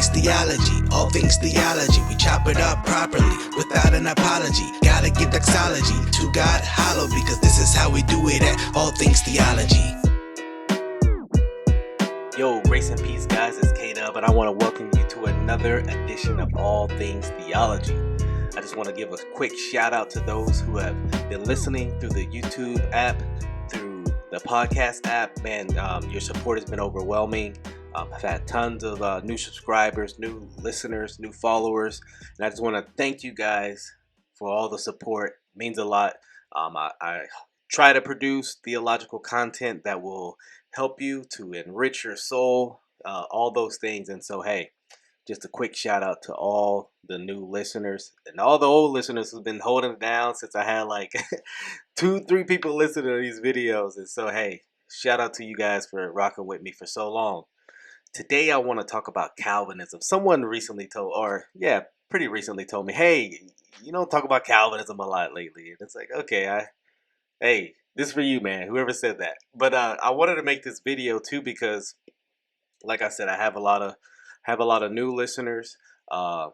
things theology, all things theology. We chop it up properly, without an apology. Gotta give doxology to God hollow, because this is how we do it at All Things Theology. Yo, grace and peace, guys. It's Kdubtru, and I want to welcome you to another edition of All Things Theology. I just want to give a quick shout out to those who have been listening through the YouTube app, through the podcast app. Man, your support has been overwhelming. I've had tons of new subscribers, new listeners, new followers, and I just want to thank you guys for all the support. It means a lot. I try to produce theological content that will help you to enrich your soul, all those things. And so, hey, just a quick shout out to all the new listeners and all the old listeners who've been holding it down since I had like 2-3 people listening to these videos. And so, hey, shout out to you guys for rocking with me for so long. Today, I want to talk about Calvinism. Someone recently pretty recently told me, hey, you don't talk about Calvinism a lot lately. And it's like, okay, hey, this is for you, man, whoever said that. But I wanted to make this video too because, like I said, I have a lot of new listeners, a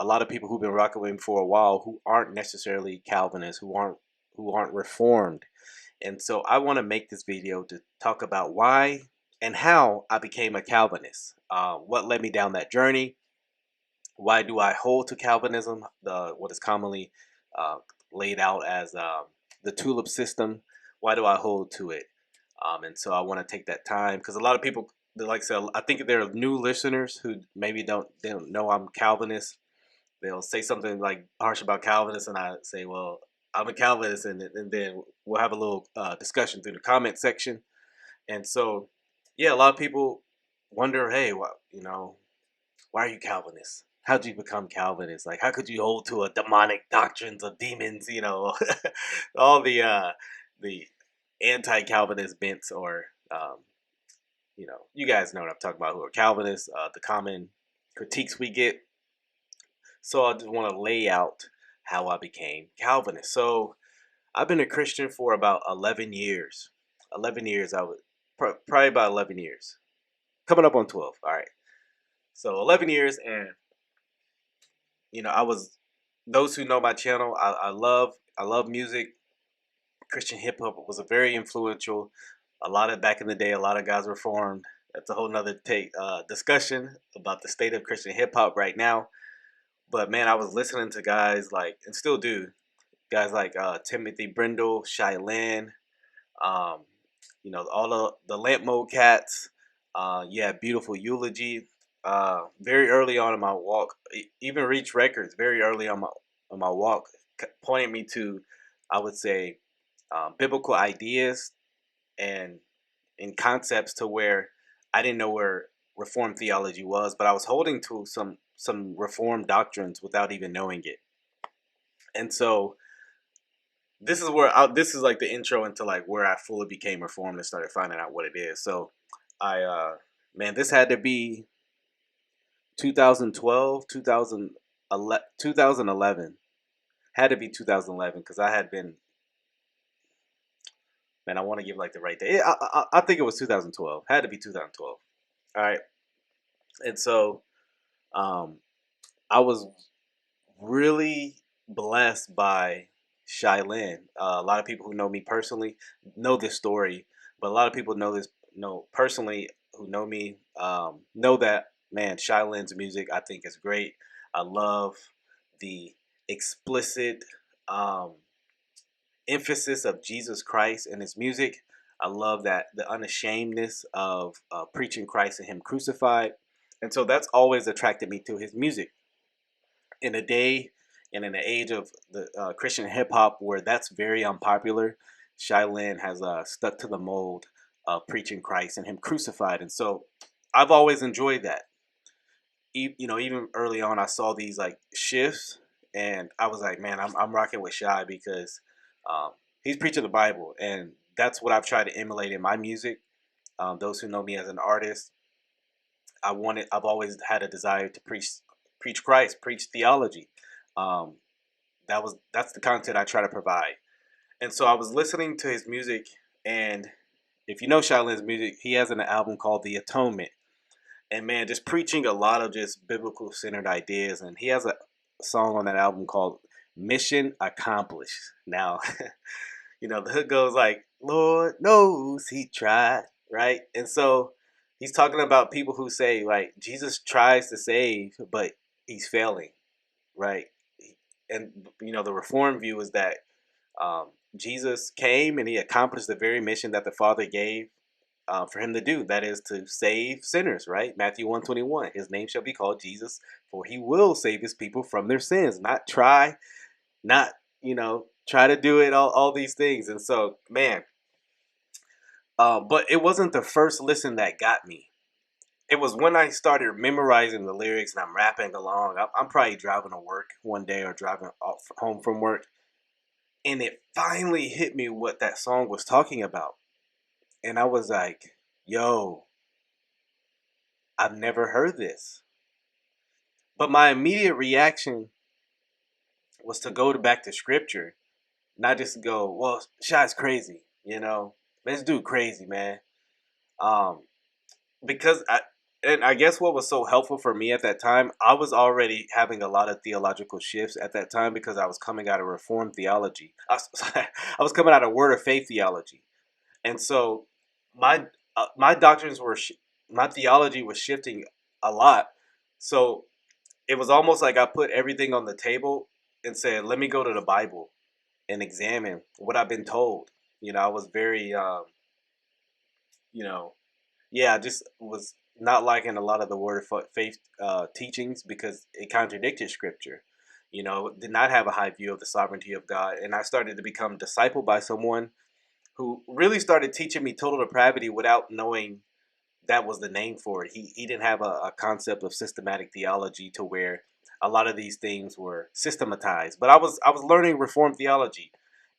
lot of people who've been rocking with me for a while who aren't necessarily Calvinists, who aren't Reformed. And so I want to make this video to talk about why and how I became a Calvinist. What led me down that journey? Why do I hold to Calvinism, what is commonly laid out as the tulip system? Why do I hold to it? And so I want to take that time because a lot of people, like I said, I think there are new listeners who maybe they don't know I'm Calvinist. They'll say something like harsh about Calvinists, and I say, well, I'm a Calvinist, and then we'll have a little discussion through the comment section. And so, yeah, a lot of people wonder, hey, why are you Calvinist? How'd you become Calvinist? Like, how could you hold to a demonic doctrines of demons? All the anti-Calvinist bents, or you guys know what I'm talking about. Who are Calvinists? The common critiques we get. So I just want to lay out how I became Calvinist. So I've been a Christian for about 11 years. 11 years. Probably about 11 years. Coming up on 12. All right. So 11 years, and those who know my channel, I love music. Christian hip hop was a very influential. Back in the day, a lot of guys were formed. That's a whole nother discussion about the state of Christian hip hop right now. But man, I was listening to guys like, and still do, guys like Timothy Brindle, Shylin, all the Lamp Mode Cats. Beautiful Eulogy. Very early on in my walk, even Reach Records. Very early on my walk, pointed me to, I would say, biblical ideas and in concepts to where I didn't know where Reformed theology was, but I was holding to some Reformed doctrines without even knowing it. And so this is this is like the intro into like where I fully became Reformed and started finding out what it is. So this had to be 2012, 2011. Had to be 2011 because I had been. Man, I want to give like the right day. I think it was 2012. Had to be 2012. All right. And so I was really blessed by Shylin. A lot of people who know me personally know this story, but a lot of people know personally who know me know that, man, Shylin's music I think is great. I love the explicit emphasis of Jesus Christ in his music. I love that the unashamedness of preaching Christ and him crucified. And so that's always attracted me to his music. In a day and in the age of the Christian hip hop where that's very unpopular, Shylin has stuck to the mold of preaching Christ and him crucified. And so I've always enjoyed that. Even early on, I saw these like shifts, and I was like, man, I'm rocking with Shy because he's preaching the Bible, and that's what I've tried to emulate in my music. Those who know me as an artist, I've always had a desire to preach Christ, preach theology. That's the content I try to provide. And so I was listening to his music, and if you know Shailin's music, he has an album called The Atonement. and man, just preaching a lot of just biblical centered ideas. And he has a song on that album called Mission Accomplished. Now, the hook goes like, Lord knows he tried, right? And so he's talking about people who say, like, Jesus tries to save, but he's failing, right? And, the Reformed view is that Jesus came and he accomplished the very mission that the Father gave for him to do. That is to save sinners, right? Matthew 1:21. His name shall be called Jesus, for he will save his people from their sins. Not try to do it, all these things. And so, man, but it wasn't the first listen that got me. It was when I started memorizing the lyrics and I'm rapping along. I'm probably driving to work one day or driving home from work. And it finally hit me what that song was talking about. And I was like, yo, I've never heard this. But my immediate reaction was to go back to scripture, not just go, well, Shot's crazy, Let's do crazy, man. Because I guess what was so helpful for me at that time, I was already having a lot of theological shifts at that time because I was coming out of Reformed theology. I was coming out of Word of Faith theology. And so my doctrines my theology was shifting a lot. So it was almost like I put everything on the table and said, let me go to the Bible and examine what I've been told. I was very, I just was not liking a lot of the Word of Faith teachings because it contradicted Scripture. Did not have a high view of the sovereignty of God. And I started to become discipled by someone who really started teaching me total depravity without knowing that was the name for it. He didn't have a concept of systematic theology to where a lot of these things were systematized. But I was learning Reformed theology,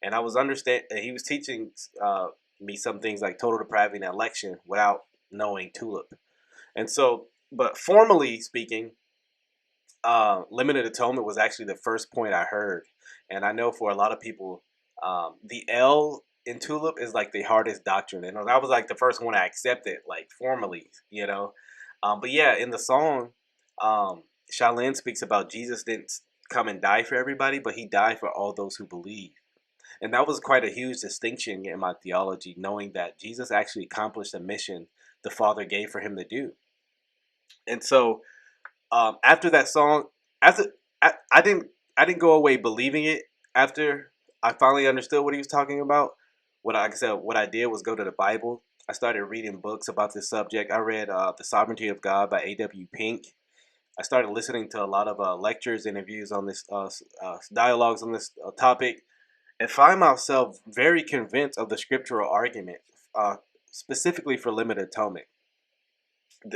and I was he was teaching me some things like total depravity and election without knowing tulip. And so, but formally speaking, limited atonement was actually the first point I heard. And I know for a lot of people, the L in tulip is like the hardest doctrine. And that was like the first one I accepted, like formally, But yeah, in the song, Shaolin speaks about Jesus didn't come and die for everybody, but he died for all those who believe. And that was quite a huge distinction in my theology, knowing that Jesus actually accomplished the mission the Father gave for him to do. And so after that song, I didn't go away believing it. After I finally understood what he was talking about, what I did was go to the Bible. I started reading books about this subject. I read The Sovereignty of God by A.W. Pink. I started listening to a lot of lectures, interviews on this, dialogues on this topic, and find myself very convinced of the scriptural argument, specifically for limited atonement.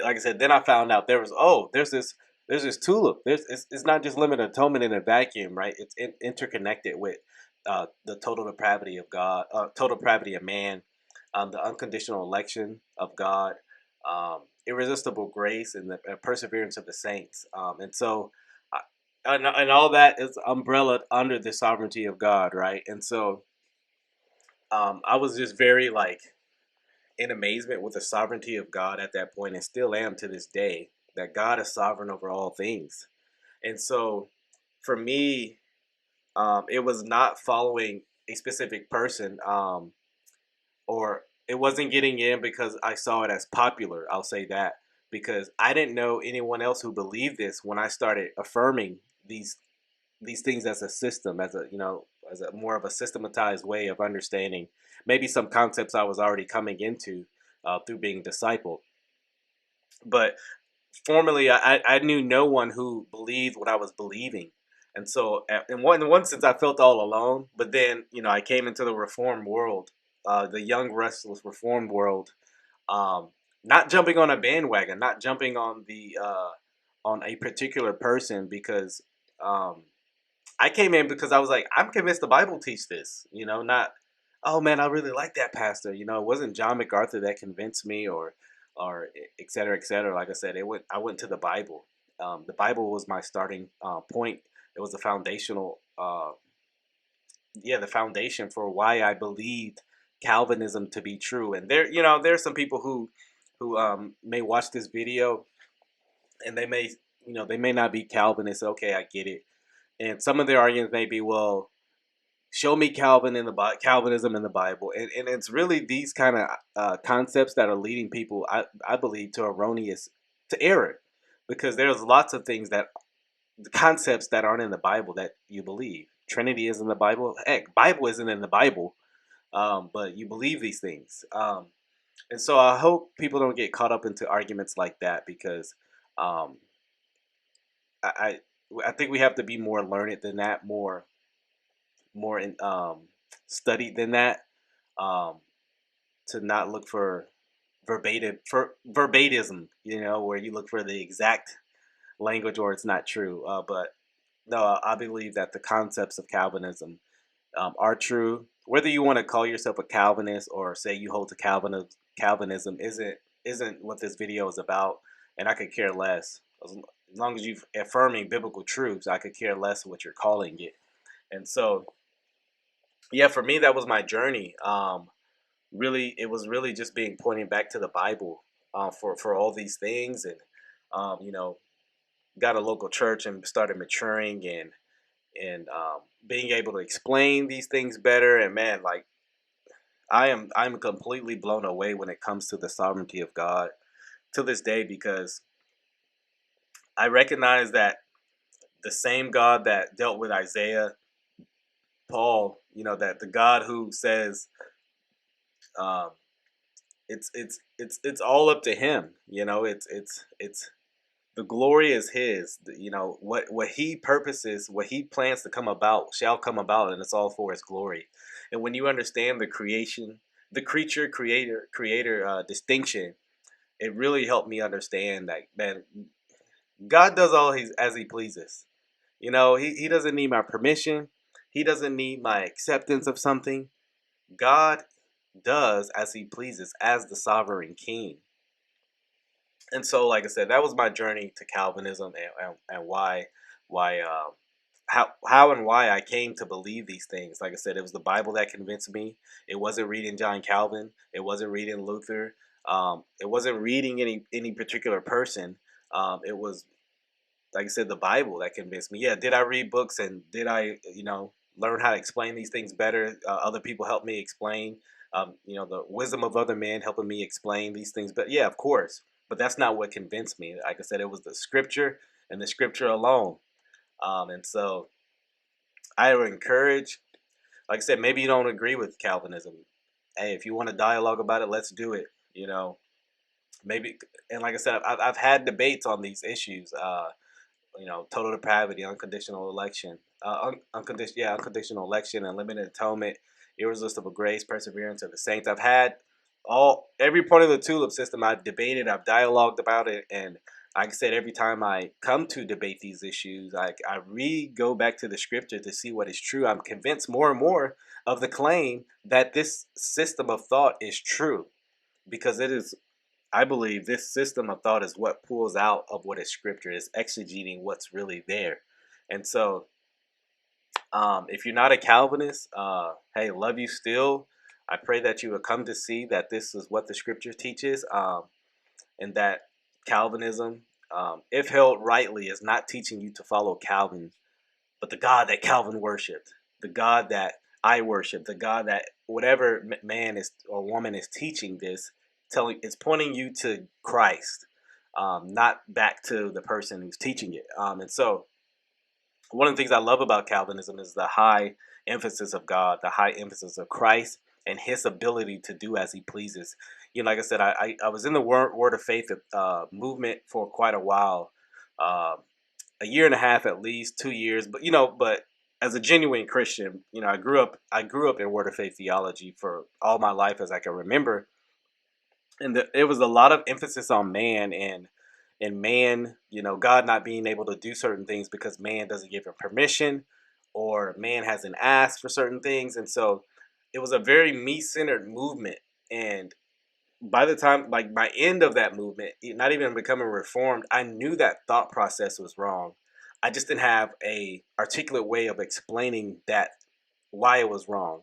Like I said, then I found out there's this tulip. It's not just limited atonement in a vacuum, right? It's interconnected with the total depravity of God, total depravity of man, the unconditional election of God, irresistible grace, and the perseverance of the saints. And so, and all that is umbrellaed under the sovereignty of God, right? And so, I was just very in amazement with the sovereignty of God at that point, and still am to this day, that God is sovereign over all things. And so for me, it was not following a specific person, or it wasn't getting in because I saw it as popular. I'll say that, because I didn't know anyone else who believed this when I started affirming these things as a system, as a more of a systematized way of understanding maybe some concepts I was already coming into through being discipled. But formerly, I knew no one who believed what I was believing. And so in one sense, I felt all alone. But then, I came into the Reformed world, the young, restless Reformed world, not jumping on a bandwagon, not jumping on on a particular person, because I came in because I was like, I'm convinced the Bible teaches this, not, oh man, I really like that pastor. It wasn't John MacArthur that convinced me, or et cetera, et cetera. Like I said, I went to the Bible. The Bible was my starting point. It was the foundational, the foundation for why I believed Calvinism to be true. And there's some people who may watch this video and they may, they may not be Calvinists. Okay, I get it. And some of their arguments may be, well, show me Calvinism in the Bible, and it's really these kind of concepts that are leading people, I believe, to error, because there's lots of things that the concepts that aren't in the Bible that you believe. Trinity is in the Bible. Heck, Bible isn't in the Bible, but you believe these things. And so I hope people don't get caught up into arguments like that, because um, I, I think we have to be more learned than that, more in, studied than that, um, to not look for verbatism, where you look for the exact language or it's not true. But no, I believe that the concepts of Calvinism are true. Whether you want to call yourself a Calvinist or say you hold to Calvinism isn't what this video is about, and I could care less. As long as you're affirming biblical truths, I could care less what you're calling it. And so, yeah, for me, that was my journey. Really, it was really just being pointing back to the Bible, for all these things, and got a local church and started maturing, and being able to explain these things better. And man, like, I'm completely blown away when it comes to the sovereignty of God to this day, because I recognize that the same God that dealt with Isaiah, Paul, that the God who says, um, it's all up to him. It's the glory is his. What he purposes, what he plans to come about shall come about, and it's all for his glory. And when you understand the creature creator distinction, it really helped me understand that, man, God does all as he pleases. He doesn't need my permission. He doesn't need my acceptance of something. God does as he pleases as the sovereign king. And so, like I said, that was my journey to Calvinism, and how and why I came to believe these things. Like I said, it was the Bible that convinced me. It wasn't reading John Calvin. It wasn't reading Luther. It wasn't reading any particular person. It was, like I said, the Bible that convinced me. Yeah, did I read books, and did I, learn how to explain these things better? Other people helped me explain. The wisdom of other men helping me explain these things. But yeah, of course. But that's not what convinced me. Like I said, it was the Scripture and the Scripture alone. And so I would encourage, like I said, maybe you don't agree with Calvinism. Hey, if you want to dialogue about it, let's do it. Maybe, and like I said, I've had debates on these issues. Total depravity, unconditional election, unconditional election, and limited atonement, irresistible grace, perseverance of the saints. I've had every part of the tulip system. I've debated, I've dialogued about it, and like I said, every time I come to debate these issues, I go back to the Scripture to see what is true. I'm convinced more and more of the claim that this system of thought is true, because it is. I believe this system of thought is what pulls out of what is Scripture, is exegeting what's really there. And so, if you're not a Calvinist, hey, love you still. I pray that you will come to see that this is what the Scripture teaches, and that Calvinism, if held rightly, is not teaching you to follow Calvin, but the God that Calvin worshipped, the God that I worship, the God that whatever man is or woman is teaching this, it's pointing you to Christ, not back to the person who's teaching it. And so, one of the things I love about Calvinism is the high emphasis of God, the high emphasis of Christ, and his ability to do as he pleases. Like I said, I was in the Word of Faith movement for quite a while, a year and a half at least, 2 years. But as a genuine Christian, I grew up in Word of Faith theology for all my life as I can remember. And it was a lot of emphasis on man, and man, God not being able to do certain things because man doesn't give him permission, or man hasn't asked for certain things. And so it was a very me-centered movement. And by the time, like, by end of that movement, not even becoming reformed, I knew that thought process was wrong. I just didn't have a articulate way of explaining that, why it was wrong.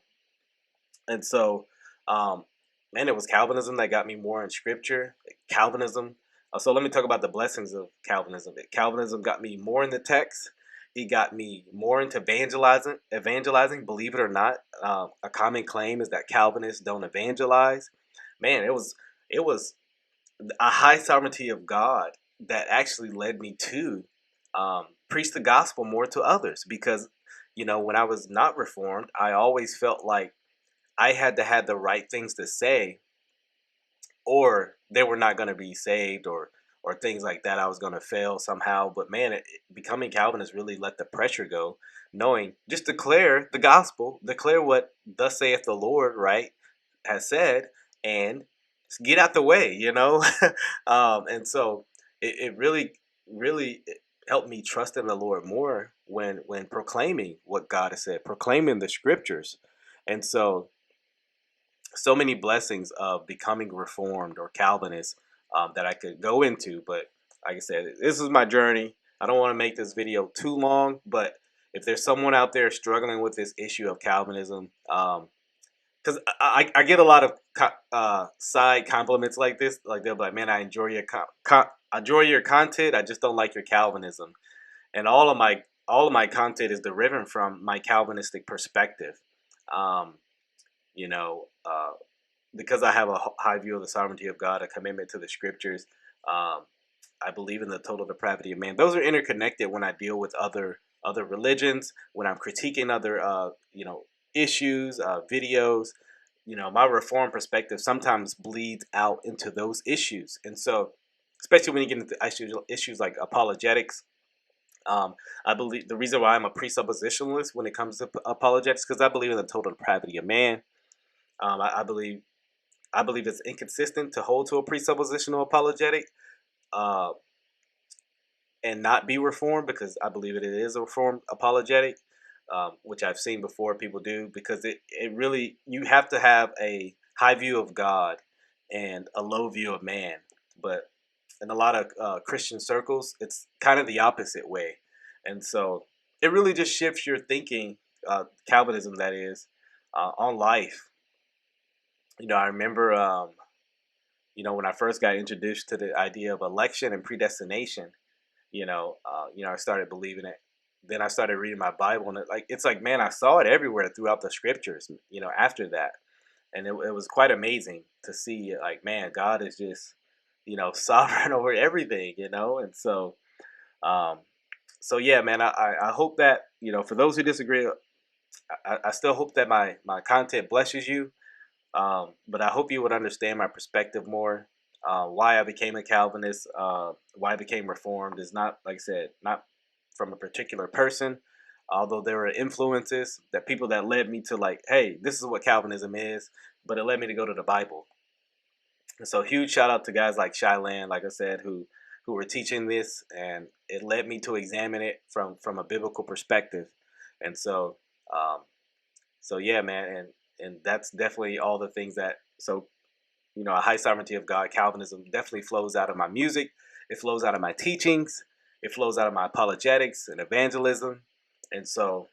And so, man, it was Calvinism that got me more in Scripture. Calvinism So let me talk about the blessings of Calvinism. Calvinism got me more in the text. It got me more into evangelizing. Believe it or not, a common claim is that Calvinists don't evangelize. Man, it was a high sovereignty of God that actually led me to preach the gospel more to others, because when I was not reformed, I always felt like I had to have the right things to say, or they were not going to be saved, or things like that. I was going to fail somehow. But man, becoming Calvinist really let the pressure go, knowing just declare the gospel, declare what thus saith the Lord, right, has said, and get out the way, and so it really helped me trust in the Lord more when proclaiming what God has said, proclaiming the scriptures. And so many blessings of becoming Reformed or Calvinist that I could go into. But like I said, this is my journey. I don't want to make this video too long, but if there's someone out there struggling with this issue of Calvinism, because I get a lot of side compliments like this, like they'll be like, "Man, I enjoy your I enjoy your content. I just don't like your Calvinism." And all of my content is derived from my Calvinistic perspective. Um, you know, because I have a high view of the sovereignty of God, a commitment to the scriptures. Um, I believe in the total depravity of man. Those are interconnected when I deal with other religions, when I'm critiquing other issues, videos. My reform perspective sometimes bleeds out into those issues, and so especially when you get into issues like apologetics. I believe the reason why I'm a presuppositionalist when it comes to apologetics, because I believe in the total depravity of man. I believe it's inconsistent to hold to a presuppositional apologetic uh, and not be reformed, because I believe it is a reformed apologetic, which I've seen before people do, because it really, you have to have a high view of God and a low view of man. But in a lot of Christian circles, it's kind of the opposite way. And so it really just shifts your thinking, Calvinism that is, on life. I remember, when I first got introduced to the idea of election and predestination, I started believing it. Then I started reading my Bible, and it's like, man, I saw it everywhere throughout the scriptures. After that, and it was quite amazing to see. Like, man, God is just, sovereign over everything. And so yeah, man. I hope that for those who disagree, I still hope that my content blesses you. But I hope you would understand my perspective more. Why I became a Calvinist, why I became Reformed is not, like I said, not from a particular person, although there were influences, that people that led me to, like, hey, this is what Calvinism is, but it led me to go to the Bible. And so huge shout out to guys like Shyland, like I said, who were teaching this, and it led me to examine it from a biblical perspective. And so yeah, man, and that's definitely all the things that, so a high sovereignty of God, Calvinism, definitely flows out of my music. It flows out of my teachings. It flows out of my apologetics and evangelism. And so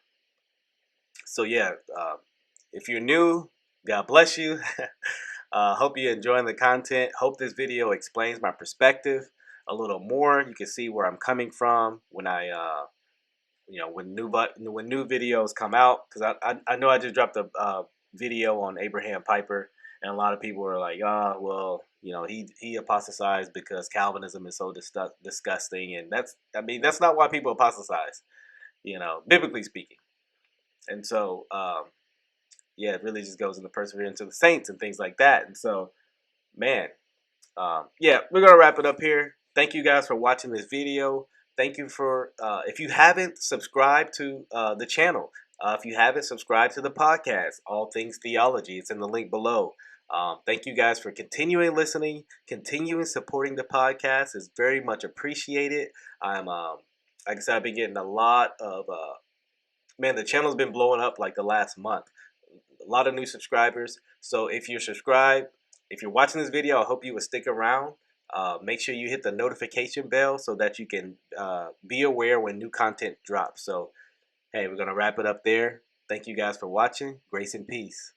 yeah, if you're new, God bless you. Hope you're enjoying the content. Hope this video explains my perspective a little more. You can see where I'm coming from when when new videos come out, because I know I just dropped a video on Abraham Piper, and a lot of people are like, well, he apostatized because Calvinism is so disgusting, and that's not why people apostatize, biblically speaking. And so yeah, it really just goes into perseverance of the saints and things like that. And so, man, yeah, we're gonna wrap it up here. Thank you guys for watching this video. Thank you for, if you haven't subscribed to the channel, if you haven't subscribed to the podcast, All Things Theology, it's in the link below. Thank you guys for continuing listening, continuing supporting the podcast. It's very much appreciated. I'm, like I said, I've been getting a lot of, man, the channel's been blowing up like the last month. A lot of new subscribers. So if you're subscribed, if you're watching this video, I hope you would stick around. Make sure you hit the notification bell so that you can be aware when new content drops. So, hey, we're going to wrap it up there. Thank you guys for watching. Grace and peace.